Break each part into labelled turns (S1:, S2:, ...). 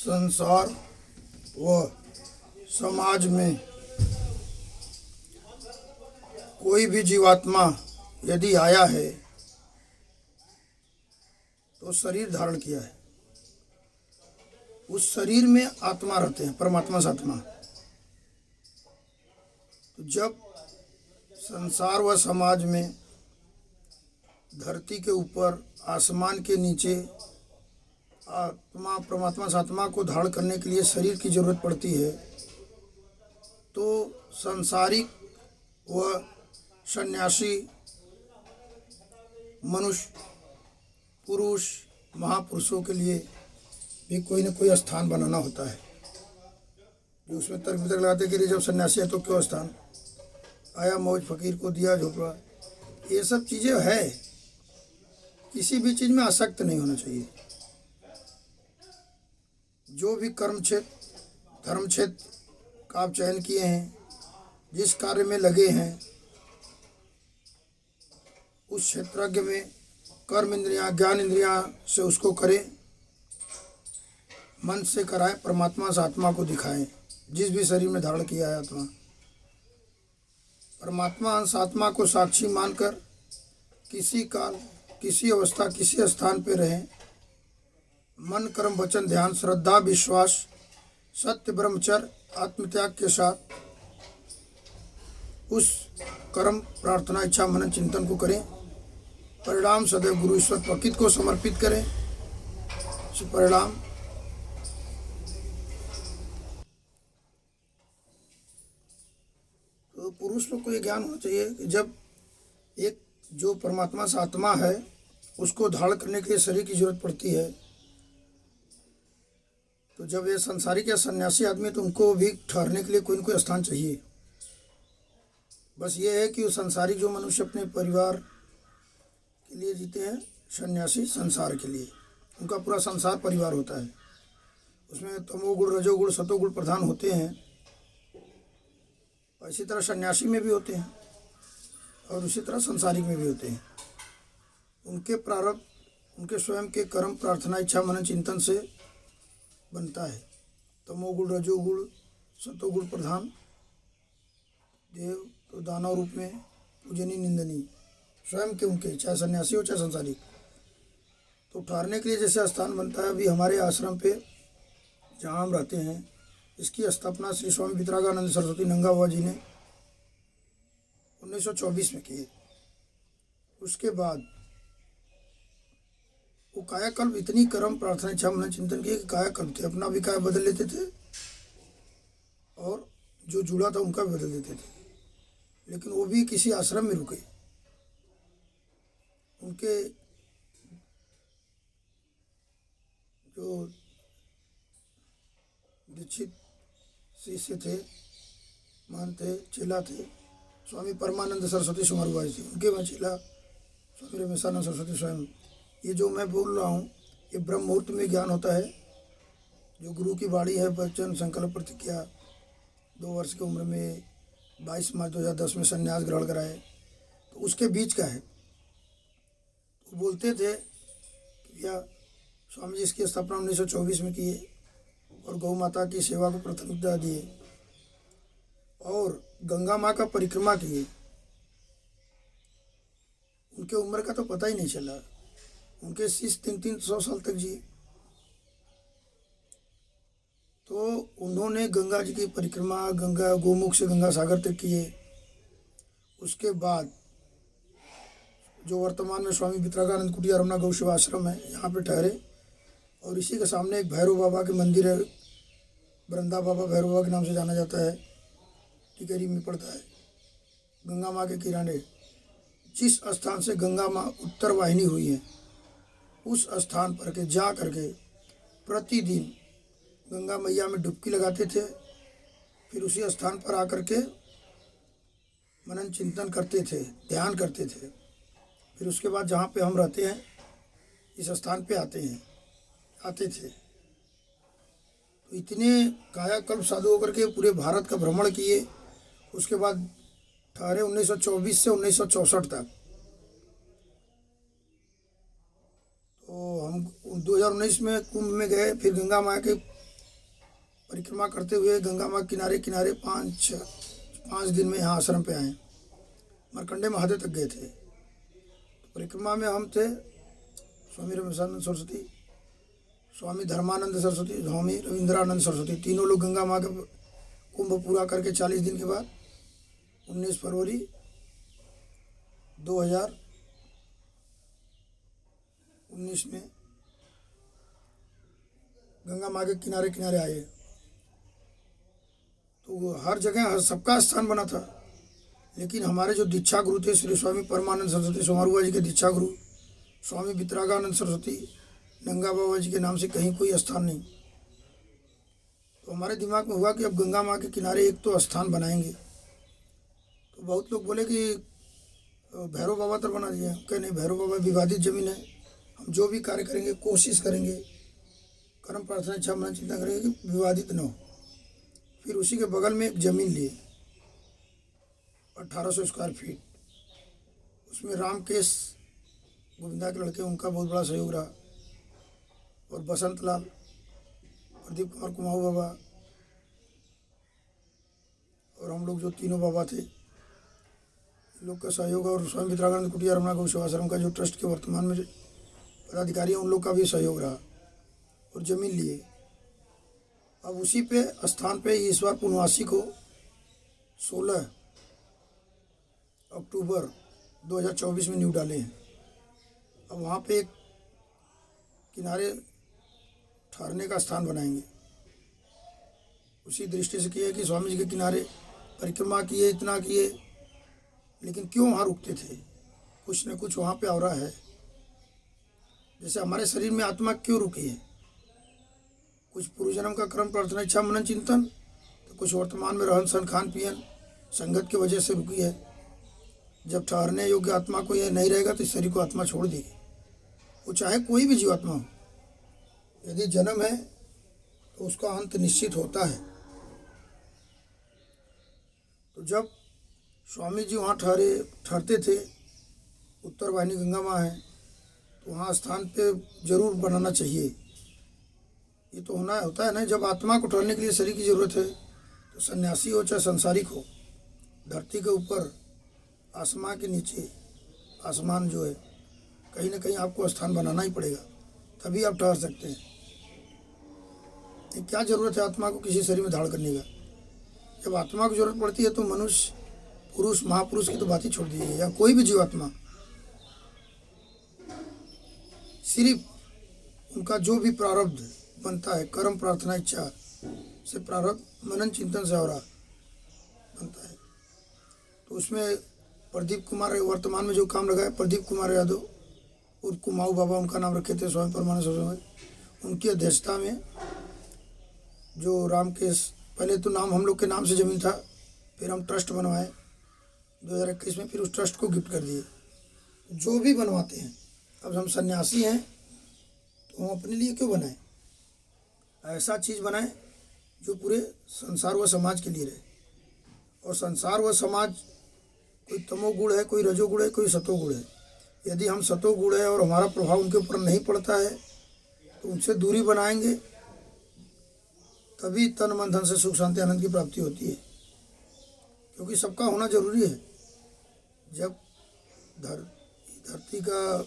S1: संसार व समाज में कोई भी जीवात्मा यदि आया है तो शरीर धारण किया है। उस शरीर में आत्मा रहते हैं, परमात्मा से आत्मा। तो जब संसार व समाज में धरती के ऊपर, आसमान के नीचे आत्मा, परमात्मा से आत्मा को धारण करने के लिए शरीर की जरूरत पड़ती है, तो सांसारिक व सन्यासी मनुष्य, पुरुष, महापुरुषों के लिए भी कोई न कोई स्थान बनाना होता है। जो उसमें तर्क वितर्क लगाते कि जब सन्यासी है तो क्यों स्थान आया, मौज फकीर को दिया झोपड़ा, ये सब चीज़ें है। किसी भी चीज़ में आसक्त नहीं होना चाहिए। जो भी कर्म क्षेत्र, धर्म क्षेत्र का आप चयन किए हैं, जिस कार्य में लगे हैं, उस क्षेत्रज्ञ में कर्म इंद्रियां, ज्ञान इंद्रियां से उसको करें, मन से कराएं, परमात्मा से आत्मा को दिखाएं। जिस भी शरीर में धारण किया है आत्मा, परमात्मा अंश आत्मा को साक्षी मानकर किसी काल, किसी अवस्था, किसी स्थान पर रहें। मन, कर्म, वचन, ध्यान, श्रद्धा, विश्वास, सत्य, ब्रह्मचर्य, आत्मत्याग के साथ उस कर्म, प्रार्थना, इच्छा, मनन, चिंतन को करें। परिणाम सदैव गुरु ईश्वर प्रकृति को समर्पित करें। परिणाम तो पुरुष लोग को ये ज्ञान होना चाहिए कि जब एक जो परमात्मा से आत्मा है उसको धारण करने के लिए शरीर की जरूरत पड़ती है, तो जब ये संसारिक या सन्यासी आदमी है तो उनको भी ठहरने के लिए कोई न कोई स्थान चाहिए। बस ये है कि वो संसारिक जो मनुष्य अपने परिवार के लिए जीते हैं, सन्यासी संसार के लिए, उनका पूरा संसार परिवार होता है। उसमें तमोगुण, रजोगुण, सतोगुण प्रधान होते हैं। इसी तरह सन्यासी में भी होते हैं और उसी तरह संसारिक में भी होते हैं। उनके प्रारब्ध, उनके स्वयं के कर्म, प्रार्थना, इच्छा, मनन, चिंतन से बनता है। तमोगुण, रजोगुण, सतोगुण प्रधान देव तो दानव रूप में पूजनीय, निंदनीय स्वयं के उनके, चाहे सन्यासी हो चाहे संसारिक। तो ठहरने के लिए जैसे स्थान बनता है, अभी हमारे आश्रम पे जहाँ हम रहते हैं, इसकी स्थापना श्री स्वामी वितरागानंद सरस्वती नंगा बाबा जी ने 1924 में की। उसके बाद वो कायाकल्प, इतनी कर्म, प्रार्थना, इच्छा, मनन, चिंतन किए कि कायाकल्प थे, अपना भी काया बदल लेते थे और जो जुड़ा था उनका भी बदल देते थे। लेकिन वो भी किसी आश्रम में रुके। उनके जो दीक्षित शिष्य थे, मान थे, चेला थे, स्वामी परमानंद सरस्वती सुमरवाई थे। उनके में चेला स्वामी रमेशानंद सरस्वती स्वयं। ये जो मैं बोल रहा हूँ ये ब्रह्म मुहूर्त में ज्ञान होता है। जो गुरु की बाणी है, वचन, संकल्प, प्रतिज्ञा, 2 वर्ष की उम्र में 22 मार्च 2010 में संन्यास ग्रहण कराए, तो उसके बीच का है। तो बोलते थे कि या स्वामी जी इसकी स्थापना 1924 में किए और गौ माता की सेवा को प्राथमिकता दिए और गंगा माँ का परिक्रमा किए। उनके उम्र का तो पता ही नहीं चला। उनके शिष्य 300 साल तक जिए। तो उन्होंने गंगा जी की परिक्रमा, गंगा गोमुख से गंगा सागर तक किए। उसके बाद जो वर्तमान में स्वामी वितरागानंद कुटिया रमना गौ सेवा आश्रम है, यहाँ पे ठहरे और इसी के सामने एक भैरव बाबा के मंदिर है, वृंदा बाबा भैरव बाबा के नाम से जाना जाता है, टिकरी में पड़ता है, गंगा माँ के किनारे। जिस स्थान से गंगा माँ उत्तर वाहिनी हुई है, उस स्थान पर के जा करके प्रतिदिन गंगा मैया में डुबकी लगाते थे। फिर उसी स्थान पर आकर के मनन चिंतन करते थे, ध्यान करते थे। फिर उसके बाद जहाँ पे हम रहते हैं, इस स्थान पे आते थे। तो इतने कायाकल्प साधु होकर के पूरे भारत का भ्रमण किए। उसके बाद ठहरे 1924 से 1964 तक। तो हम 2019 में कुंभ में गए। फिर गंगा माँ के परिक्रमा करते हुए गंगा माँ किनारे किनारे 5 दिन में यहाँ आश्रम पे आए। मार्कंडे महादेव तक गए थे। परिक्रमा में हम थे, स्वामी रमेशानंद सरस्वती, स्वामी धर्मानंद सरस्वती, स्वामी रविंद्रानंद सरस्वती, तीनों लोग गंगा माँ का कुंभ पूरा करके 40 दिन के बाद 19 फरवरी 2019 में गंगा माँ के किनारे किनारे आए। तो हर जगह सबका स्थान बना था, लेकिन हमारे जो दीक्षा गुरु थे श्री स्वामी परमानंद सरस्वती सोमारुआ जी के दीक्षा गुरु, स्वामी वितरागानंद सरस्वती, नंगा बाबा जी के नाम से कहीं कोई स्थान नहीं। तो हमारे दिमाग में हुआ कि अब गंगा माँ के किनारे एक तो स्थान बनाएंगे। तो बहुत लोग बोले कि भैरव बाबा तर बना दिए। कहे नहीं, भैरव बाबा विवादित जमीन है, हम जो भी कार्य करेंगे कोशिश करेंगे, कर्म प्रार्थना इच्छा मन चिंता करेंगे कि विवादित न हो। फिर उसी के बगल में एक ज़मीन लिए 1800 स्क्वायर फीट, उसमें रामकेश गोविंदा के लड़के, उनका बहुत बड़ा सहयोग रहा, और बसंत लाल, प्रदीप कुमार कुमाऊ बाबा और हम लोग जो तीनों बाबा थे, इन लोग का सहयोग, और स्वामी वितरागानंद कुटिया रमणा गौ सेवाश्रम का जो ट्रस्ट के वर्तमान में पदाधिकारी हैं, उन लोग का भी सहयोग रहा, और ज़मीन लिए। अब उसी पे स्थान पे ईश्वर पूर्णवासी को 16 अक्टूबर 2024 में नींव डाले हैं। अब वहाँ पे एक किनारे ठहरने का स्थान बनाएंगे। उसी दृष्टि से किए कि स्वामी जी के किनारे परिक्रमा किए, इतना किए, लेकिन क्यों वहाँ रुकते थे? कुछ न कुछ वहाँ पे और है। जैसे हमारे शरीर में आत्मा क्यों रुकी है? कुछ पूर्व जन्म का कर्म प्रार्थना इच्छा मनन चिंतन, तो कुछ वर्तमान में रहन सहन खान पियन संगत की वजह से रुकी है। जब ठहरने योग्य आत्मा को यह नहीं रहेगा तो इस शरीर को आत्मा छोड़ देगी। वो चाहे कोई भी जीवात्मा हो, यदि जन्म है तो उसका अंत निश्चित होता है। तो जब स्वामी जी वहाँ ठहरते थे, उत्तर वाहिनी गंगा माँ है, तो वहाँ स्थान पे जरूर बनाना चाहिए। ये तो होता है ना, जब आत्मा को ठहरने के लिए शरीर की जरूरत है, तो सन्यासी हो चाहे संसारिक हो, धरती के ऊपर आसमान के नीचे, आसमान जो है, कहीं ना कहीं आपको स्थान बनाना ही पड़ेगा, तभी आप ठहर सकते हैं। क्या ज़रूरत है आत्मा को किसी शरीर में धारण करने का? जब आत्मा को जरूरत पड़ती है तो मनुष्य, पुरुष, महापुरुष की तो बात ही छोड़ दीजिए, या कोई भी जीवात्मा, सिर्फ उनका जो भी प्रारब्ध बनता है, कर्म प्रार्थना इच्छा से प्रारब्ध मनन चिंतन से हो रहा बनता है। तो उसमें प्रदीप कुमार वर्तमान में जो काम लगा है, प्रदीप कुमार यादव और कुमाऊ बाबा उनका नाम रखे थे, स्वामी परमानंद सरस्वती, उनकी अध्यक्षता में जो रामकेश, पहले तो नाम हम लोग के नाम से ज़मीन था, फिर हम ट्रस्ट बनवाए 2021 में, फिर उस ट्रस्ट को गिफ्ट कर दिए। जो भी बनवाते हैं, अब हम सन्यासी हैं तो हम अपने लिए क्यों बनाएं? ऐसा चीज़ बनाएं जो पूरे संसार व समाज के लिए रहे। और संसार व समाज, कोई तमोगुण है, कोई रजोगुण है, कोई सतोगुण है। यदि हम सतोगुण है और हमारा प्रभाव उनके ऊपर नहीं पड़ता है, तो उनसे दूरी बनाएंगे, तभी तन मन धन से सुख शांति आनंद की प्राप्ति होती है। क्योंकि सबका होना जरूरी है। जब धरती का,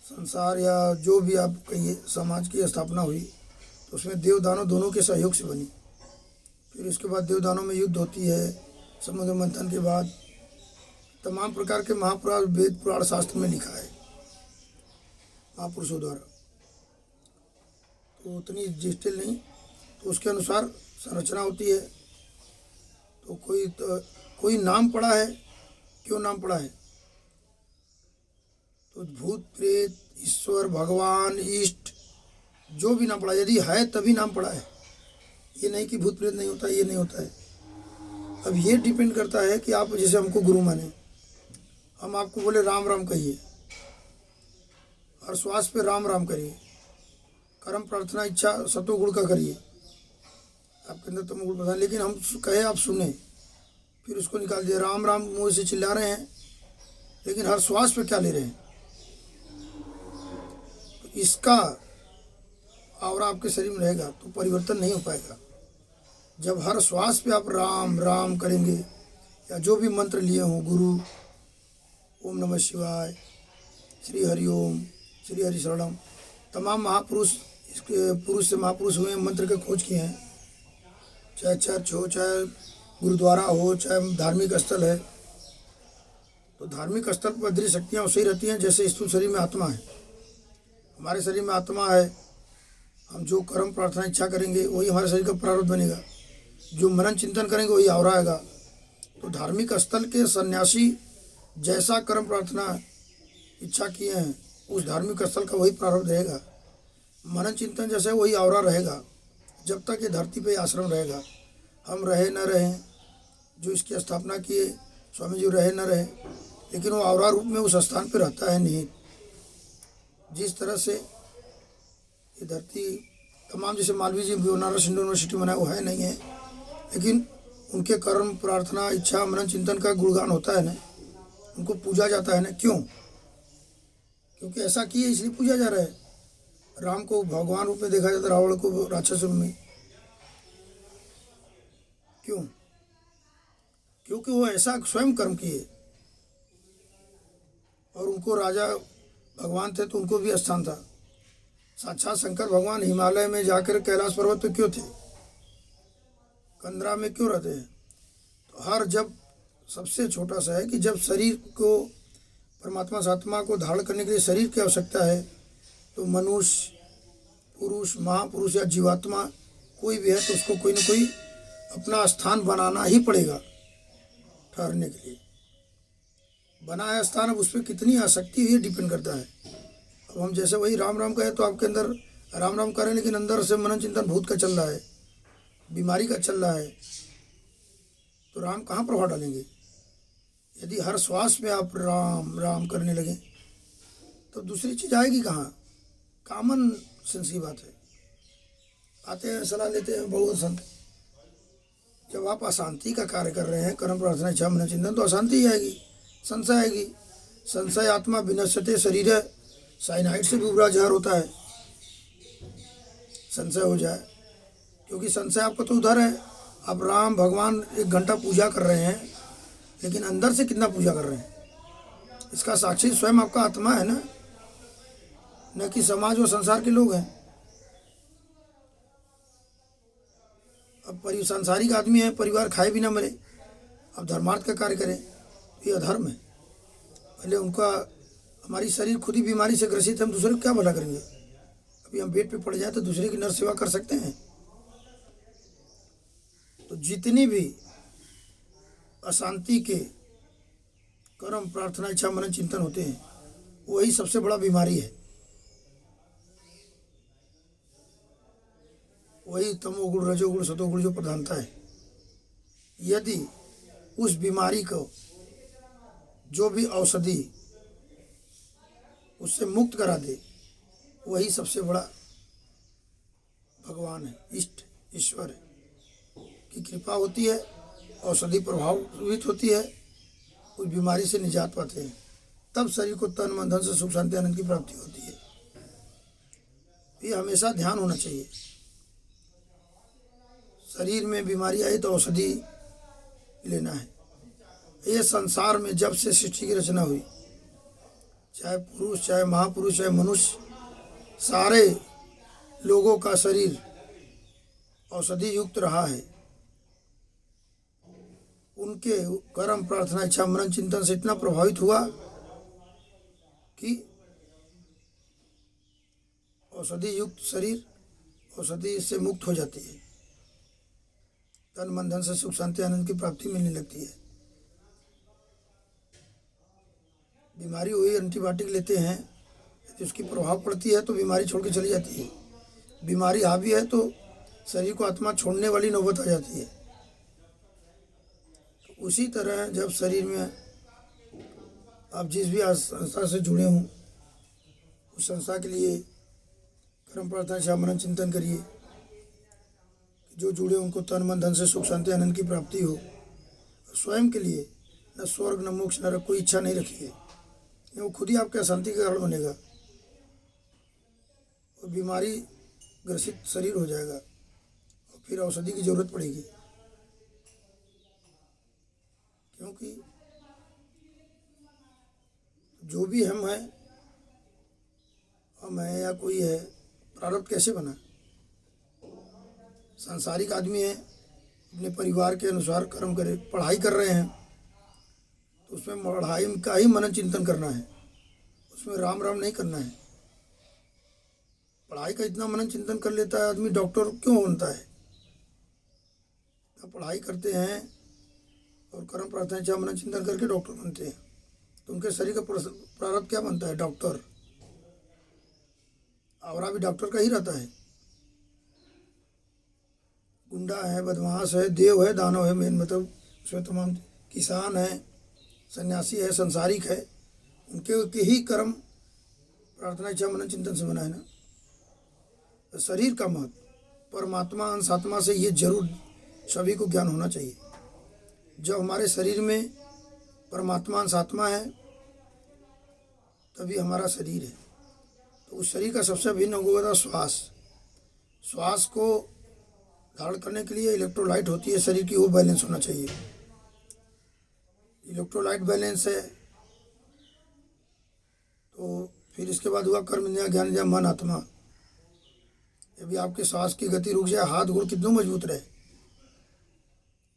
S1: संसार या जो भी आप कहिए, समाज की स्थापना हुई, तो उसमें देव दानव दोनों के सहयोग से बनी। फिर इसके बाद देव दानव में युद्ध होती है, समुद्र मंथन के बाद तमाम प्रकार के महापुराण, वेद पुराण शास्त्र में लिखा है महापुरुषों द्वारा। तो उतनी डिटेल नहीं, तो उसके अनुसार संरचना होती है। तो कोई नाम पड़ा है, क्यों नाम पड़ा है? तो भूत प्रेत, ईश्वर, भगवान, इष्ट, जो भी नाम पड़ा, यदि है तभी नाम पड़ा है। ये नहीं कि भूत प्रेत नहीं होता, ये नहीं होता है। अब ये डिपेंड करता है कि आप जैसे हमको गुरु माने, हम आपको बोले राम राम कहिए, और श्वास पे राम राम करिए, कर्म प्रार्थना इच्छा सतोगुण का करिए, आपके अंदर तमोगुण पता, लेकिन हम कहे आप सुने, फिर उसको निकाल दिए। राम राम मुँह से चिल्ला रहे हैं, लेकिन हर श्वास पे क्या ले रहे हैं? तो इसका आवरा आपके शरीर में रहेगा तो परिवर्तन नहीं हो पाएगा। जब हर श्वास पे आप राम राम करेंगे या जो भी मंत्र लिए हों, गुरु, ओम नमः शिवाय, श्री हरिओम, श्री हरि शरणम, तमाम महापुरुष, इसके पुरुष से महापुरुष हुए मंत्र के खोज किए हैं, चाहे चर्च हो, चाहे गुरुद्वारा हो, चाहे धार्मिक स्थल है। तो धार्मिक स्थल पर दृढ़ शक्तियाँ वैसे ही रहती हैं जैसे स्थूल शरीर में आत्मा है। हमारे शरीर में आत्मा है, हम जो कर्म प्रार्थना इच्छा करेंगे वही हमारे शरीर का प्रारब्ध बनेगा, जो मनन चिंतन करेंगे वही आवरा आएगा। तो धार्मिक स्थल के सन्यासी जैसा कर्म प्रार्थना इच्छा किए हैं उस धार्मिक स्थल का वही प्रारब्ध रहेगा। मनन चिंतन जैसे वही आवरा रहेगा जब तक ये धरती पे आश्रम रहेगा। हम रहे न रहें, जो इसकी स्थापना किए स्वामी जी रहे न रहे, लेकिन वो आवरा रूप में उस स्थान पे रहता है नहीं। जिस तरह से ये धरती तमाम, जैसे मालवीय जी बनारस हिंदू यूनिवर्सिटी बनाया वो है नहीं है, लेकिन उनके कर्म प्रार्थना इच्छा मनन चिंतन का गुणगान होता है ना, उनको पूजा जाता है ना। क्यों? क्योंकि ऐसा किए इसलिए पूजा जा रहा है। राम को भगवान रूप में देखा जाता है, रावण को राक्षस रूप में। क्यों? क्योंकि वो ऐसा स्वयं कर्म किए और उनको राजा भगवान थे तो उनको भी स्थान था। साक्षात शंकर भगवान हिमालय में जाकर कैलाश पर्वत पे क्यों थे, कंदरा में क्यों रहते हैं? तो हर, जब सबसे छोटा सा है कि जब शरीर को परमात्मा से आत्मा को धारण करने के लिए शरीर की आवश्यकता है, तो मनुष्य, पुरुष, महापुरुष या जीवात्मा कोई भी है तो उसको कोई ना कोई अपना स्थान बनाना ही पड़ेगा ठहरने के लिए। बनाया स्थान, अब उस पर कितनी आसक्ति है डिपेंड करता है। अब हम जैसे वही राम राम कहें तो आपके अंदर राम राम करें, लेकिन अंदर से मनन चिंतन भूत का चल रहा है, बीमारी का चल रहा है, तो राम कहाँ प्रभाव डालेंगे? यदि हर श्वास में आप राम राम करने लगें तो दूसरी चीज़ आएगी कहाँ? कॉमन सेंस की बात है। आते हैं, सलाह लेते हैं बहुत संत। जब आप अशांति का कार्य कर रहे हैं, कर्म प्रार्थना इच्छा मनन चिंतन, तो अशांति ही आएगी, संशय आएगी। संशय आत्मा विनश्यते शरीर है, साइनाइड से भी बुरा जहर होता है संशय हो जाए। क्योंकि संशय आपका तो उधर है, आप राम भगवान 1 घंटा पूजा कर रहे हैं, लेकिन अंदर से कितना पूजा कर रहे हैं इसका साक्षी स्वयं आपका आत्मा है ना, न कि समाज और संसार के लोग हैं। अब सांसारिक आदमी है, परिवार खाए भी ना मरे, अब धर्मार्थ का कार्य करें तो ये अधर्म है। पहले उनका, हमारी शरीर खुद ही बीमारी से ग्रसित है, हम दूसरे को क्या भला करेंगे? अभी हम बेड पे पड़ जाए तो दूसरे की नर सेवा कर सकते हैं? तो जितनी भी अशांति के कर्म प्रार्थना इच्छा मनन चिंतन होते हैं वही सबसे बड़ा बीमारी है। वही तमोगुण रजोगुण सतोगुण जो प्रधानता है। यदि उस बीमारी को जो भी औषधि उससे मुक्त करा दे, वही सबसे बड़ा भगवान है, इष्ट ईश्वर है की कृपा होती है, औषधि प्रभावित होती है, उस बीमारी से निजात पाते हैं, तब शरीर को तन मन धन से सुख शांति आनंद की प्राप्ति होती है। ये हमेशा ध्यान होना चाहिए। शरीर में बीमारी आई तो औषधि लेना है। ये संसार में जब से सृष्टि की रचना हुई, चाहे पुरुष, चाहे महापुरुष, चाहे मनुष्य, सारे लोगों का शरीर औषधि युक्त रहा है। उनके कर्म प्रार्थना इच्छा मनन चिंतन से इतना प्रभावित हुआ कि औषधि युक्त शरीर औषधि से मुक्त हो जाती है, तन मन धन से सुख शांति आनंद की प्राप्ति मिलने लगती है। बीमारी हुई, एंटीबायोटिक लेते हैं, यदि उसकी प्रभाव पड़ती है तो बीमारी छोड़ के चली जाती है। बीमारी हावी है तो शरीर को आत्मा छोड़ने वाली नौबत आ जाती है। तो उसी तरह जब शरीर में आप जिस भी संस्था से जुड़े हों, उस संस्था के लिए कर्म प्रार्थना इच्छा मनन चिंतन करिए। जो जुड़े उनको तन मन धन से सुख शांति आनंद की प्राप्ति हो। स्वयं के लिए न स्वर्ग न मोक्ष न कोई इच्छा नहीं रखिए, वो खुद ही आपके अशांति का कारण बनेगा। और बीमारी ग्रसित शरीर हो जाएगा और फिर औषधि की ज़रूरत पड़ेगी, क्योंकि जो भी हम है या कोई है, प्रारब्ध कैसे बना? सांसारिक आदमी है, अपने परिवार के अनुसार कर्म करे, पढ़ाई कर रहे हैं तो उसमें पढ़ाई का ही मनन चिंतन करना है, उसमें राम राम नहीं करना है। पढ़ाई का इतना मनन चिंतन कर लेता है आदमी, डॉक्टर क्यों बनता है? तो पढ़ाई करते हैं और कर्म प्रार्थना मनन चिंतन करके डॉक्टर बनते हैं, तो उनके शरीर का प्रारब्ध क्या बनता है? डॉक्टर। आवरा भी डॉक्टर का ही रहता है। गुंडा है, बदमाश है, देव है, दानव है, मेन मतलब उसमें तमाम, किसान है, सन्यासी है, संसारिक है, उनके ही कर्म प्रार्थना इच्छा मनन चिंतन से बना है ना। तो शरीर का महत्व, परमात्मा अंश आत्मा से ये जरूर सभी को ज्ञान होना चाहिए। जब हमारे शरीर में परमात्मा अंश आत्मा है तभी हमारा शरीर है। तो उस शरीर का सबसे भिन्न अंग था श्वास। श्वास को धारण करने के लिए इलेक्ट्रोलाइट होती है शरीर की, वो बैलेंस होना चाहिए। इलेक्ट्रोलाइट बैलेंस है तो फिर इसके बाद हुआ कर्म इंद्रिय ज्ञान इंद्रिय मन आत्मा। यदि आपके सांस की गति रुक जाए, हाथ गोड़ कितना मजबूत रहे,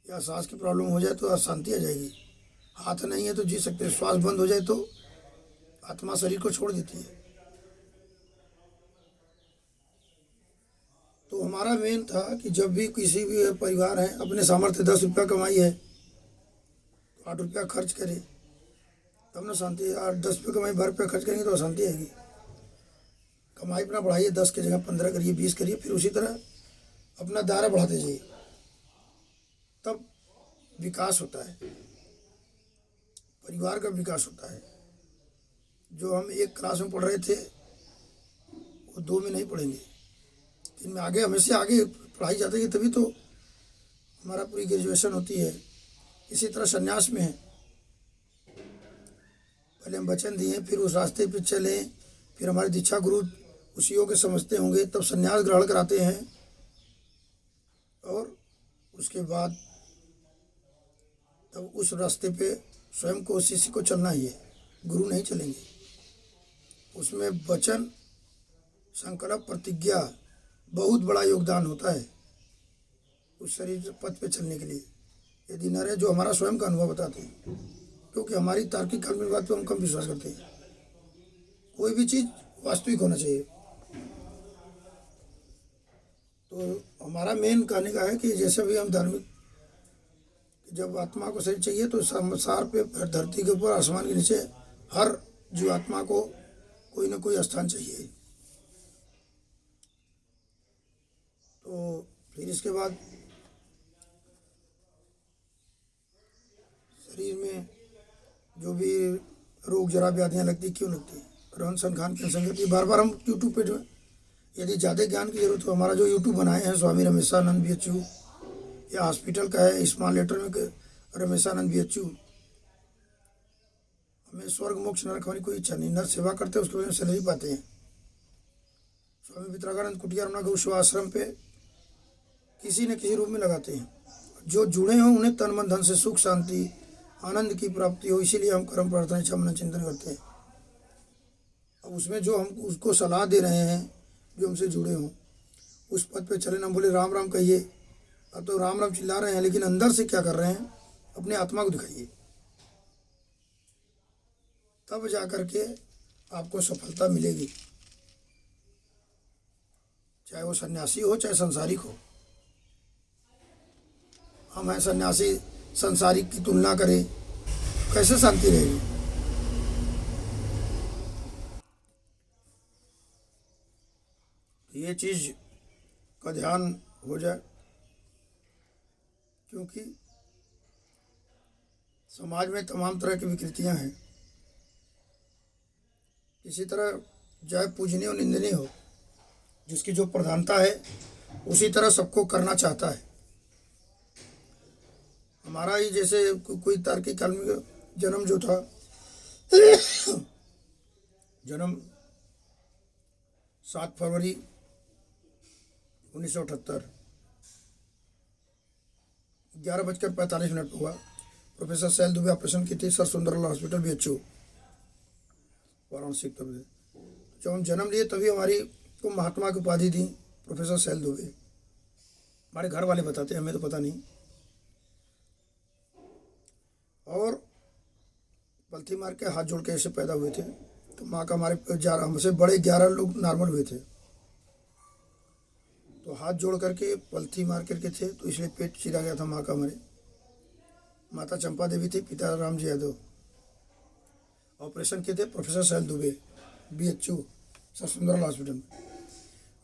S1: या सांस की प्रॉब्लम हो जाए तो अशांति आ जाएगी। हाथ नहीं है तो जी सकते, श्वास बंद हो जाए तो आत्मा शरीर को छोड़ देती है। तो हमारा मेन था कि जब भी किसी भी परिवार है अपने सामर्थ्य 10 रुपया कमाई है तो 8 रुपया खर्च करे तब ना शांति है। 10 रुपये कमाई 12 रुपया खर्च करेंगे तो अशांति आएगी। कमाई अपना बढ़ाइए, 10 की जगह 15 करिए, 20 करिए, फिर उसी तरह अपना दायरा बढ़ाते जाइए, तब विकास होता है, परिवार का विकास होता है। जो हम एक क्लास में पढ़ रहे थे वो 2 में नहीं पढ़ेंगे, 3 में आगे, हमेशा आगे पढ़ाई जाती है, तभी तो हमारा पूरी ग्रेजुएशन होती है। इसी तरह संन्यास में है, पहले हम वचन दिए, फिर उस रास्ते पर चले, फिर हमारे दीक्षा गुरु उस योग के समझते होंगे, तब संन्यास ग्रहण कराते हैं और उसके बाद तब उस रास्ते पे स्वयं को शिष्य को चलना ही है, गुरु नहीं चलेंगे। उसमें वचन, संकल्प, प्रतिज्ञा बहुत बड़ा योगदान होता है उस शरीर पथ पे चलने के लिए। यदि न रहे, जो हमारा स्वयं का अनुभव बताते हैं, क्योंकि हमारी तार्किक काल्पनिक बात पर हम कम विश्वास करते हैं। कोई भी चीज़ वास्तविक होना चाहिए। तो हमारा मेन कहने का है कि जैसे भी हम धार्मिक, जब आत्मा को शरीर चाहिए तो संसार पे, धरती के ऊपर, आसमान के नीचे हर जीवात्मा को कोई ना कोई स्थान चाहिए। तो फिर इसके बाद शरीर में जो भी रोग जरा व्याधियाँ लगती, क्यों लगती? रहन सहन खान की संगति। बार बार हम यूट्यूब पे जो, यदि ज़्यादा ज्ञान की जरूरत हो, हमारा जो यूट्यूब बनाए हैं स्वामी रमेशानंद BHU, या हॉस्पिटल का है स्मॉल लेटर में रमेशानंद BHU, हमें स्वर्ग मोक्ष नरक होने की कोई इच्छा नहीं, नर सेवा करते उसके वजह से सैलरी पाते हैं। स्वामी वितरागानंद कुटिया रमना गौसेवा आश्रम पे किसी न किसी रूप में लगाते हैं। जो जुड़े हों उन्हें तन मन धन से सुख शांति आनंद की प्राप्ति हो, इसीलिए हम कर्म प्रार्थना इच्छा मनन चिंतन करते हैं। अब उसमें जो हम उसको सलाह दे रहे हैं, जो हमसे जुड़े हों, उस पद पे चले ना, बोले राम राम कहिए। अब तो राम राम चिल्ला रहे हैं, लेकिन अंदर से क्या कर रहे हैं? अपने आत्मा को दिखाइए, तब जा कर के आपको सफलता मिलेगी। चाहे वो सन्यासी हो चाहे संसारिक हो। हम हैं सन्यासी, संसारिक की तुलना करें, कैसे शांति रहेगी? ये चीज़ का ध्यान हो जाए, क्योंकि समाज में तमाम तरह की विकृतियां हैं। इसी तरह चाहे पूजनीय और निंदनीय हो, जिसकी जो प्रधानता है उसी तरह सबको करना चाहता है। हमारा ही जैसे कोई तार्किक काल में जन्म जो था, जन्म 7 फरवरी 1978 11:45 पर हुआ। प्रोफेसर सैल दुबे ऑपरेशन की थी sir Sundarlal hospital BHU Varanasi Uttar Pradesh. जब हम जन्म लिए तभी हमारी को महात्मा की उपाधि दी प्रोफेसर सैल दुबे। हमारे घर वाले बताते हैं, हमें तो पता नहीं। और पलथी मार के हाथ जोड़ के ऐसे पैदा हुए थे। तो माँ का हमारे हमसे बड़े 11 लोग नॉर्मल हुए थे, तो हाथ जोड़ करके पलथी मार करके थे, तो इसलिए पेट चिरा गया था माँ का हमारे। माता चंपा देवी थी, पिता रामजी यादव। ऑपरेशन किए थे प्रोफेसर सैल Dubey BHU sir Sundarlal hospital में।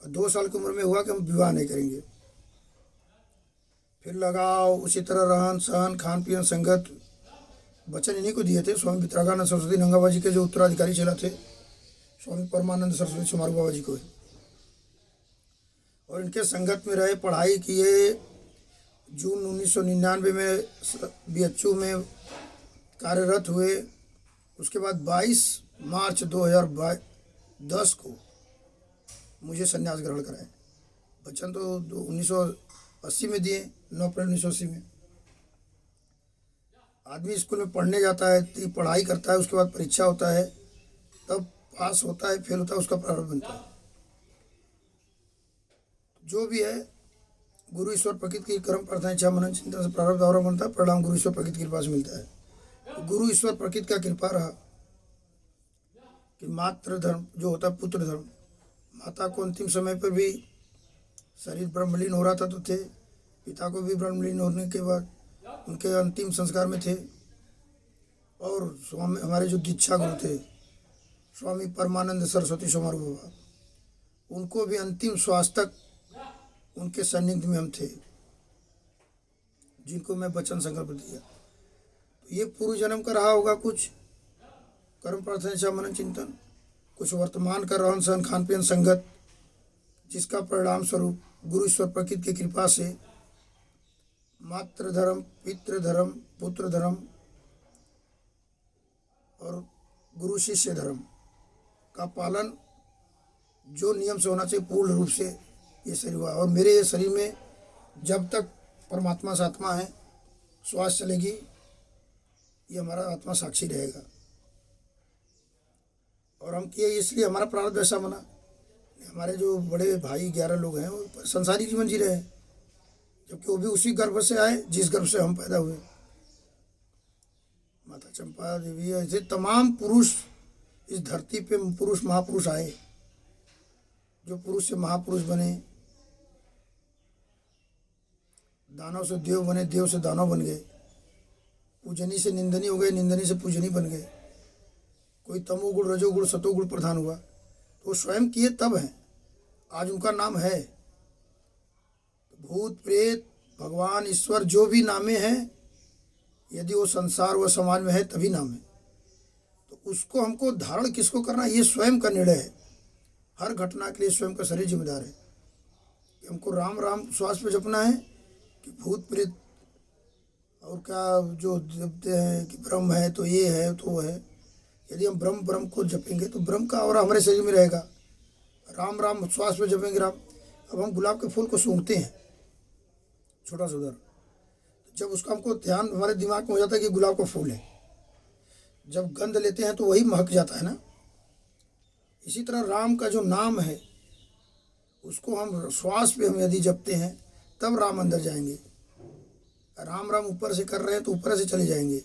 S1: और 2 साल की उम्र में हुआ कि हम विवाह नहीं करेंगे। फिर लगाओ उसी तरह रहन सहन खान पीन संगत वचन इन्हीं को दिए थे। स्वामी वितरागानंद सरस्वती नंगा बाबा जी के जो उत्तराधिकारी चला थे स्वामी परमानंद सरस्वती समारू बाबा जी को, और इनके संगत में रहे, पढ़ाई किए। जून 1999 में BHU में कार्यरत हुए। उसके बाद 22 मार्च 2010 को मुझे संन्यास ग्रहण कराए। वचन तो 1980 में दिए, 9 अप्रैल 1980 में। आदमी स्कूल में पढ़ने जाता है, पढ़ाई करता है, उसके बाद परीक्षा होता है, तब पास होता है फेल होता है, उसका प्रारब्ध बनता है। जो भी है गुरु ईश्वर प्रकृति की कर्म प्रार्थना इच्छा मनन चिंतन से प्रारब्ध और बनता है, परिणाम गुरु ईश्वर प्रकृति की कृपा से मिलता है। तो गुरु ईश्वर प्रकृति का कृपा रहा कि मातृ धर्म जो होता है पुत्र धर्म, माता को अंतिम समय पर भी शरीर ब्रह्मलीन हो रहा था तो थे, पिता को भी ब्रह्मलीन होने के बाद उनके अंतिम संस्कार में थे। और स्वामी हमारे जो दीक्षा गुरु थे स्वामी परमानंद सरस्वती समारू बाबा, उनको भी अंतिम श्वास तक उनके सानिध्य में हम थे, जिनको मैं वचन संकल्प दिया। तो ये पूर्व जन्म का रहा होगा कुछ कर्म प्रार्थना इच्छा मनन चिंतन, कुछ वर्तमान का रहन सहन खान पीन संगत, जिसका परिणाम स्वरूप गुरु ईश्वर प्रकृति की कृपा से मातृ धर्म पितृ धर्म पुत्र धर्म और गुरु शिष्य धर्म का पालन जो नियम से होना चाहिए पूर्ण रूप से ये शरीर हुआ। और मेरे ये शरीर में जब तक परमात्मा से आत्मा है, श्वास चलेगी, ये हमारा आत्मा साक्षी रहेगा। और हम किए इसलिए हमारा प्रारब्ध ऐसा बना। हमारे जो बड़े भाई 11 लोग हैं वो संसारी जीवन जी रहे हैं, जबकि वो भी उसी गर्भ से आए जिस गर्भ से हम पैदा हुए। माता चंपा देवी, ऐसे तमाम पुरुष इस धरती पे पुरुष महापुरुष आए, जो पुरुष से महापुरुष बने, दानव से देव बने, देव से दानव बन गए, पूजनी से निंदनी हो गए, निंदनी से पूजनी बन गए। कोई तमोगुण रजोगुण सतोगुण प्रधान हुआ, तो वो स्वयं किए तब हैं, आज उनका नाम है। भूत प्रेत भगवान ईश्वर जो भी नामे हैं, यदि वो संसार व समाज में है तभी नाम है। तो उसको हमको धारण किसको करना, ये स्वयं का निर्णय है। हर घटना के लिए स्वयं का शरीर जिम्मेदार है कि हमको राम राम श्वास पे जपना है कि भूत प्रेत और क्या जो जपते हैं कि ब्रह्म है तो ये है तो वो है। यदि हम ब्रह्म को जपेंगे तो ब्रह्म का और हमारे शरीर में रहेगा। राम राम श्वास पे जपेंगे राम। अब हम गुलाब के फूल को सूंघते हैं छोटा सा उधर, जब उसका हमको ध्यान हमारे दिमाग में हो जाता है कि गुलाब का फूल है, जब गंध लेते हैं तो वही महक जाता है ना। इसी तरह राम का जो नाम है उसको हम श्वास पे हम यदि जपते हैं तब राम अंदर जाएंगे। राम राम ऊपर से कर रहे हैं तो ऊपर से चले जाएंगे,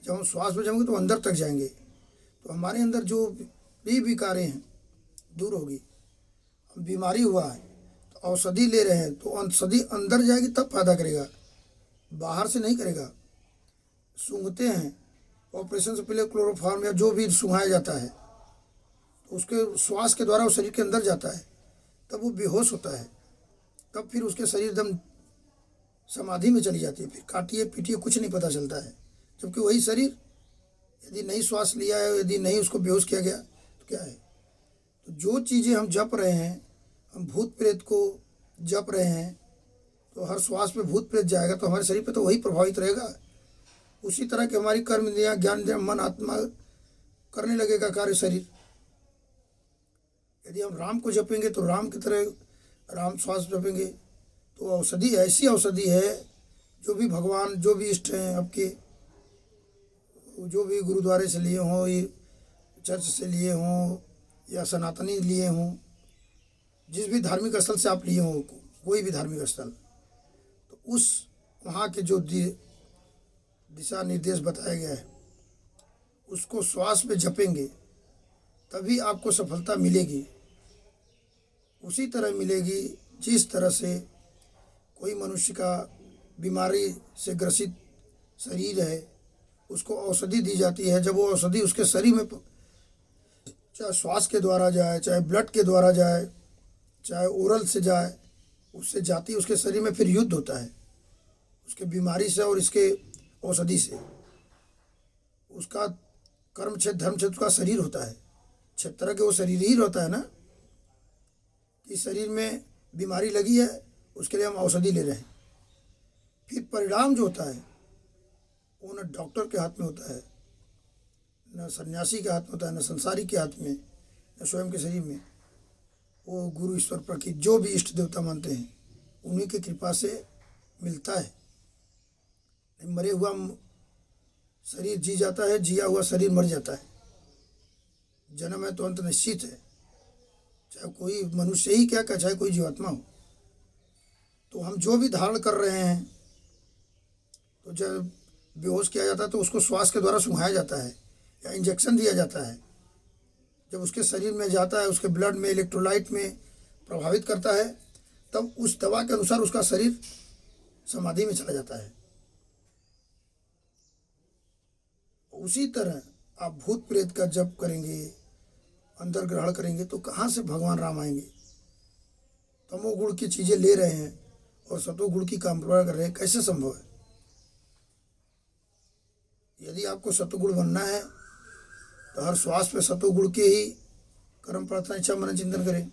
S1: जब हम श्वास पे जाएंगे तो अंदर तक जाएंगे, तो हमारे अंदर जो भी विकारें हैं दूर होगी। बीमारी हुआ है तो औषधि ले रहे हैं तो औषधि अंदर जाएगी तब फायदा करेगा, बाहर से नहीं करेगा। सूंघते हैं, ऑपरेशन से पहले क्लोरोफार्म या जो भी सूंघाया जाता है तो उसके श्वास के द्वारा वो शरीर के अंदर जाता है, तब वो बेहोश होता है, तब फिर उसके शरीर एकदम समाधि में चली जाती है, फिर काटिए पीटिए कुछ नहीं पता चलता है। जबकि वही शरीर यदि नहीं श्वास लिया है, यदि नहीं उसको बेहोश किया गया तो क्या है। तो जो चीज़ें हम जप रहे हैं, हम भूत प्रेत को जप रहे हैं तो हर श्वास पे भूत प्रेत जाएगा तो हमारे शरीर पे तो वही प्रभावित रहेगा। उसी तरह की हमारी कर्म इंद्रियां ज्ञान इंद्रियां मन आत्मा करने लगेगा कार्य शरीर। यदि हम राम को जपेंगे तो राम की तरह राम श्वास जपेंगे तो औषधि ऐसी औषधि है, जो भी भगवान, जो भी इष्ट हैं आपके, जो भी गुरुद्वारे से लिए हों, ये चर्च से लिए हों या सनातनी लिए हों, जिस भी धार्मिक स्थल से आप लिए हों, कोई भी धार्मिक स्थल, तो उस वहाँ के जो दिशा निर्देश बताया गया है उसको श्वास में जपेंगे तभी आपको सफलता मिलेगी। उसी तरह मिलेगी जिस तरह से कोई मनुष्य का बीमारी से ग्रसित शरीर है, उसको औषधि दी जाती है। जब वो औषधि उसके शरीर में चाहे श्वास के द्वारा जाए, चाहे ब्लड के द्वारा जाए, चाहे ओरल से जाए, उससे जाती उसके शरीर में फिर युद्ध होता है उसके बीमारी से और इसके औषधि से। उसका कर्म क्षेत्र, धर्म क्षेत्र का शरीर होता है, 6 तरह के वो शरीर ही होता है ना, कि शरीर में बीमारी लगी है उसके लिए हम औषधि ले रहे हैं। फिर परिणाम जो होता है वो न डॉक्टर के हाथ में होता है, न सन्यासी के हाथ में होता है, न संसारी के हाथ में, न स्वयं के शरीर में। वो गुरु, ईश्वर, प्रकृति, जो भी इष्ट देवता मानते हैं उन्हीं की कृपा से मिलता है। मरे हुआ शरीर जी जाता है, जिया हुआ शरीर मर जाता है। जन्म है तो अंत निश्चित है, चाहे कोई मनुष्य ही क्या, चाहे कोई जीवात्मा हो। तो हम जो भी धारण कर रहे हैं, तो जब बेहोश किया जाता है तो उसको श्वास के द्वारा सुंघाया जाता है या इंजेक्शन दिया जाता है। जब उसके शरीर में जाता है, उसके ब्लड में, इलेक्ट्रोलाइट में प्रभावित करता है, तब उस दवा के अनुसार उसका शरीर समाधि में चला जाता है। उसी तरह आप भूत प्रेत का जप करेंगे, अंतर ग्रहण करेंगे, तो कहाँ से भगवान राम आएंगे? तमोगुण की चीज़ें ले रहे हैं और सतोगुण की कामना कर रहे हैं, कैसे संभव है? यदि आपको सतोगुण बनना है तो हर श्वास पे सतोगुण के ही कर्म, प्रार्थना, इच्छा, मनन, चिंतन करें।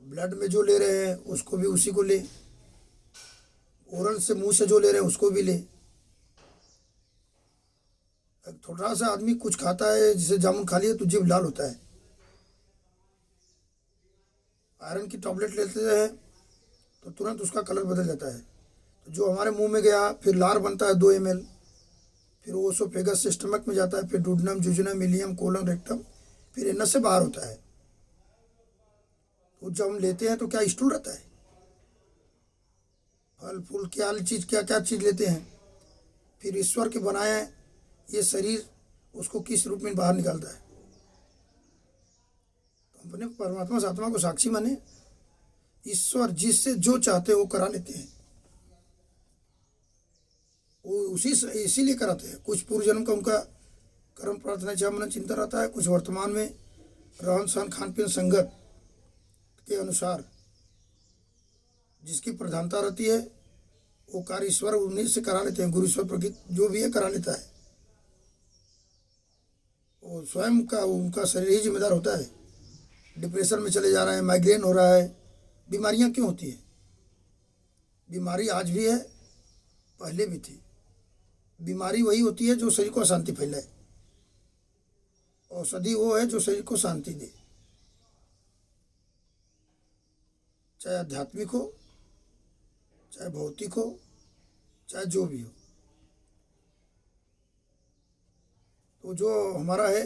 S1: ब्लड में जो ले रहे हैं उसको भी उसी को ले, ओरल से, मुंह से जो ले रहे हैं उसको भी ले। थोड़ा सा आदमी कुछ खाता है, जिसे जामुन खा लिया तो जीभ लाल होता है, आयरन की टैबलेट लेते हैं तो तुरंत उसका कलर बदल जाता है। तो जो हमारे मुंह में गया फिर लार बनता है 2 ml, फिर वो ओसोफेगस से स्टमक में जाता है, फिर डुडनम, जुजुनम, इलियम, कोलन, रेक्टम, फिर एनस से बाहर होता है। तो जब हम लेते हैं तो क्या स्टूल रहता है? फल फूल क्या चीज़, क्या क्या चीज़ लेते हैं। फिर ईश्वर के बनाया ये शरीर उसको किस रूप में बाहर निकालता है? तो अपने परमात्मा से आत्मा को साक्षी माने। ईश्वर जिससे जो चाहते हैं वो करा लेते हैं, वो उसी इसीलिए कराते हैं। कुछ पूर्व जन्म का उनका कर्म, प्रार्थना, इच्छा, मनन, चिंतन रहता है, कुछ वर्तमान में रहन सहन, खान पीन, संगत के अनुसार जिसकी प्रधानता रहती है वो कार्य ईश्वर उन्हीं से करा लेते हैं। गुरु, ईश्वर, प्रकृति जो भी है करा लेता है। वो स्वयं का, उनका शरीर ही जिम्मेदार होता है। डिप्रेशन में चले जा रहे हैं, माइग्रेन हो रहा है, बीमारियां क्यों होती है? बीमारी आज भी है, पहले भी थी। बीमारी वही होती है जो शरीर को अशांति फैलाए। औषधि वो है जो शरीर को शांति दे, चाहे आध्यात्मिक हो, चाहे भौतिक हो, चाहे जो भी हो। तो जो हमारा है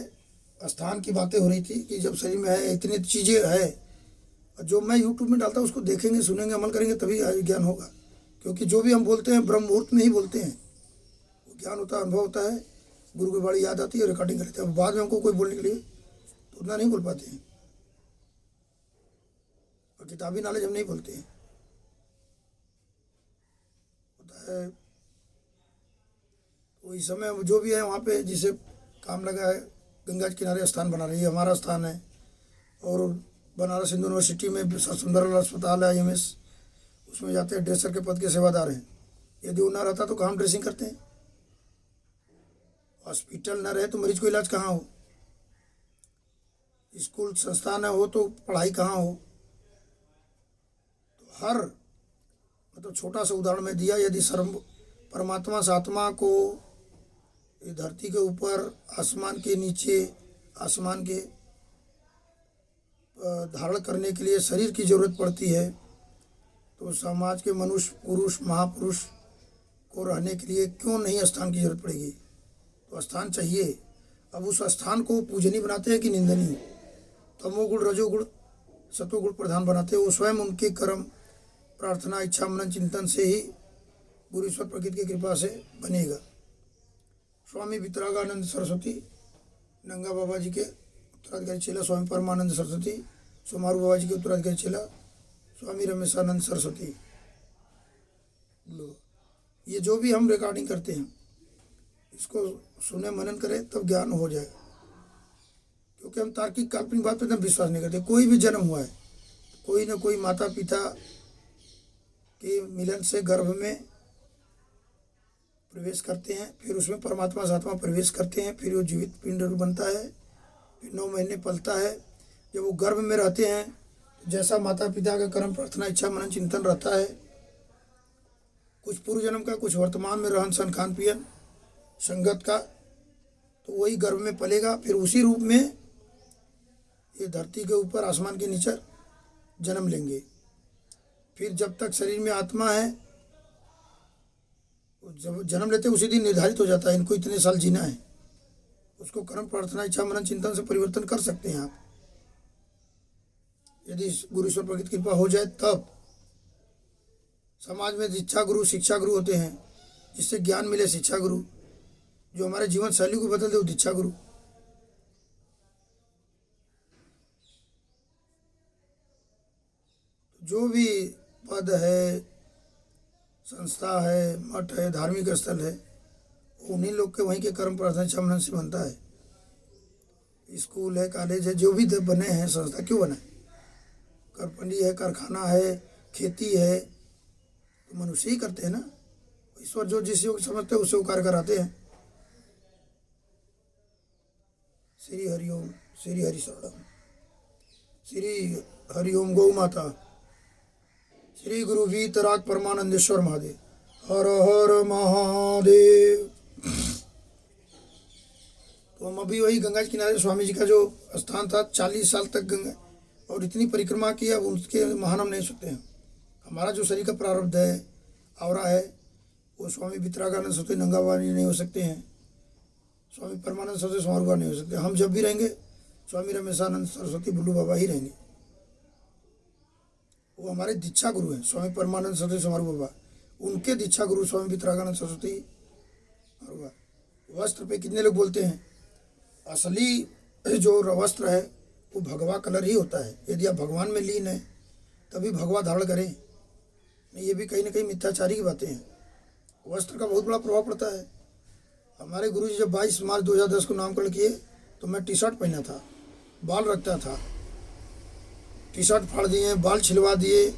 S1: स्थान की बातें हो रही थी कि जब शरीर में है, इतनी चीज़ें है, जो मैं यूट्यूब में डालता हूँ उसको देखेंगे, सुनेंगे, अमल करेंगे तभी ज्ञान होगा। क्योंकि जो भी हम बोलते हैं ब्रह्म मुहूर्त में ही बोलते हैं, वो ज्ञान होता है, अनुभव होता है, गुरु की बाणी याद आती है, रिकॉर्डिंग कर लेते हैं। बाद में हमको कोई बोलने के लिए तो उतना नहीं बोल पाते हैं, और किताबी नॉलेज हम नहीं बोलते हैं। होता है तो इस समय जो भी है वहाँ पे जिसे काम लगा है, गंगा के किनारे स्थान बना रही है, हमारा स्थान है। और बनारस हिंदू यूनिवर्सिटी में सुंदरलाल अस्पताल है, IMS, उसमें जाते हैं, ड्रेसर के पद के सेवादार हैं। यदि वो ना रहता तो कहाँ ड्रेसिंग करते हैं? हॉस्पिटल ना रहे तो मरीज को इलाज कहाँ हो? स्कूल संस्थान हो तो पढ़ाई कहाँ हो? तो हर मतलब छोटा सा उदाहरण में दिया। यदि सर्व परमात्मा से आत्मा को ये धरती के ऊपर, आसमान के नीचे, आसमान के धारण करने के लिए शरीर की जरूरत पड़ती है, तो समाज के मनुष्य पुरुष महापुरुष को रहने के लिए क्यों नहीं स्थान की जरूरत पड़ेगी? तो स्थान चाहिए। अब उस स्थान को पूजनीय बनाते हैं कि निंदनीय? तमोगुण रजोगुण सतोगुण प्रधान बनाते हैं। वो स्वयं उनके कर्म प्रार्थना इच्छा मनन चिंतन से ही गुरु ईश्वर प्रकृति की कृपा से बनेगा। स्वामी वितरागानंद सरस्वती नंगा बाबा जी के उत्तराधिकारी चेला, स्वामी परमानंद सरस्वती सोमारू बाबा जी के उत्तराधिकारी चेला, स्वामी रमेशानंद सरस्वती। ये जो भी हम रिकॉर्डिंग करते हैं इसको सुने मनन करें तब ज्ञान हो जाएगा, क्योंकि हम तार्किक काल्पनिक बात पर विश्वास नहीं करते। कोई भी जन्म हुआ है, कोई न कोई माता पिता के मिलन से गर्भ में प्रवेश करते हैं, फिर उसमें परमात्मा आत्मा प्रवेश करते हैं, फिर वो जीवित पिंड बनता है, फिर 9 महीने पलता है। जब वो गर्भ में रहते हैं, जैसा माता पिता का कर्म प्रार्थना इच्छा मनन चिंतन रहता है, कुछ पूर्व जन्म का, कुछ वर्तमान में रहन सहन खान पियन संगत का, तो वही गर्भ में पलेगा। फिर उसी रूप में ये धरती के ऊपर आसमान के नीचे जन्म लेंगे। फिर जब तक शरीर में आत्मा है, जब जन्म लेते उसी दिन निर्धारित हो जाता है इनको इतने साल जीना है। उसको कर्म प्रार्थना इच्छा मनन चिंतन से परिवर्तन कर सकते हैं आप, यदि गुरु ईश्वर प्रकृति कृपा हो जाए तब। समाज में दीक्षा गुरु शिक्षा गुरु होते हैं, जिससे ज्ञान मिले शिक्षा गुरु, जो हमारे जीवन शैली को बदल दे वो दीक्षा गुरु। जो भी पद है, संस्था है, मठ है, धार्मिक स्थल है, उन्हीं लोग के वहीं के कर्म प्रार्थना इच्छा मनन से बनता है। स्कूल है, कॉलेज है, जो भी बने हैं संस्था क्यों बने? करपंडी है, कारखाना है, खेती है, तो मनुष्य ही करते हैं ना। ईश्वर जो जिस योग समझते हैं उससे वो कार्य कराते हैं। श्री हरिओम, श्री हरि शरणम, श्री हरिओम गौ माता, श्री गुरु वीतराग परमानंदेश्वर महादेव, हर हर महादेव। तो हम अभी वही गंगा जी किनारे स्वामी जी का जो स्थान था, 40 साल तक गंगा और इतनी परिक्रमा की, अब उसके महान हम नहीं सकते हैं। हमारा जो शरीर का प्रारब्ध है, आवरा है, वो स्वामी वितरागानंद सरस्वती नंगा बाबा नहीं हो सकते हैं, स्वामी परमानंद सरस्वती सोमारू बाबा नहीं हो सकते। हम जब भी रहेंगे स्वामी रमेशानंद सरस्वती बुल्लू बाबा ही रहेंगे। वो हमारे दीक्षा गुरु हैं, स्वामी परमानंद सरस्वती सोमारू बाबा। उनके दीक्षा गुरु स्वामी वितरागानंद सरस्वती बाबा। वस्त्र पे कितने लोग बोलते हैं, असली जो वस्त्र है वो भगवा कलर ही होता है। यदि आप भगवान में लीन है तभी भगवा धारण करें, नहीं ये भी कहीं ना कहीं मिथ्याचारी की बातें हैं। वस्त्र का बहुत बड़ा प्रभाव पड़ता है। हमारे गुरुजी जब 22 मार्च 2010 को नामकरण किए तो मैं टी शर्ट पहना था, बाल रखता था, टी शर्ट फाड़ दिए, बाल छिलवा दिए,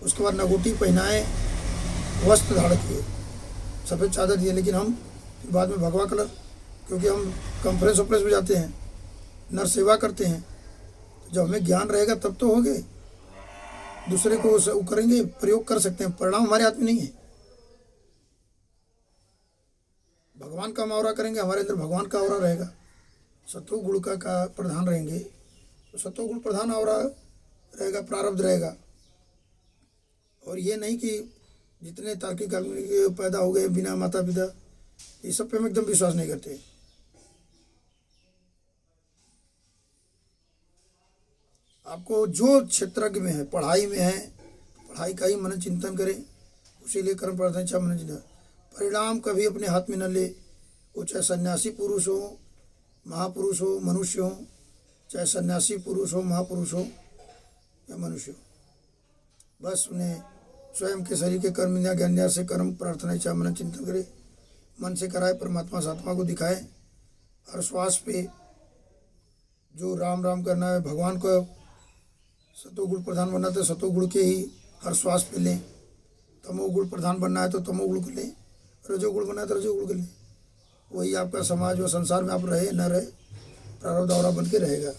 S1: उसके बाद नगोटी पहनाए, वस्त्र धारण किए, सफ़ेद चादर दिए। लेकिन हम फिर बाद में भगवा कलर, क्योंकि हम कॉन्फ्रेंस वफ्रेंस में जाते हैं, नर सेवा करते हैं, तो जब हमें ज्ञान रहेगा तब तो होंगे, दूसरे को वो करेंगे, प्रयोग कर सकते हैं। परिणाम हमारे हाथ में नहीं है। भगवान का मावरा करेंगे, हमारे अंदर भगवान का आवरा रहेगा। सत्वगुण का प्रधान रहेंगे तो सत्वगुण प्रधान आवरा रहेगा, प्रारब्ध रहेगा। और ये नहीं कि जितने तार्किक आदमी पैदा हो गए बिना माता पिता, ये सब पे हम एकदम विश्वास नहीं करते। आपको जो क्षेत्र में है, पढ़ाई में है, पढ़ाई का ही मनन चिंतन करें, उसी लिए कर्म प्रार्थना इच्छा मनन चिंतन। परिणाम कभी अपने हाथ में न ले। वो चाहे सन्यासी पुरुष हो, महापुरुष हो, मनुष्य हो, चाहे सन्यासी पुरुष हो, महापुरुष हो या मनुष्य हो, बस उन्हें स्वयं के शरीर के कर्म इंद्रिय ज्ञान से कर्म प्रार्थना इच्छा मनन चिंतन करे, मन से कराए, परमात्मा आत्मा को दिखाए। हर श्वास पे जो राम राम करना है, भगवान को सतोगुण प्रधान बनना तो सतोगुण के ही हर श्वास पे लें, तमोगुण प्रधान बनना है तो तमोगुण को लें, रजोगुण बनना है तो रजोगुण को लें। वही आपका समाज और संसार में आप रहे न रहे, प्रारब्ध आवरा बन के रहेगा।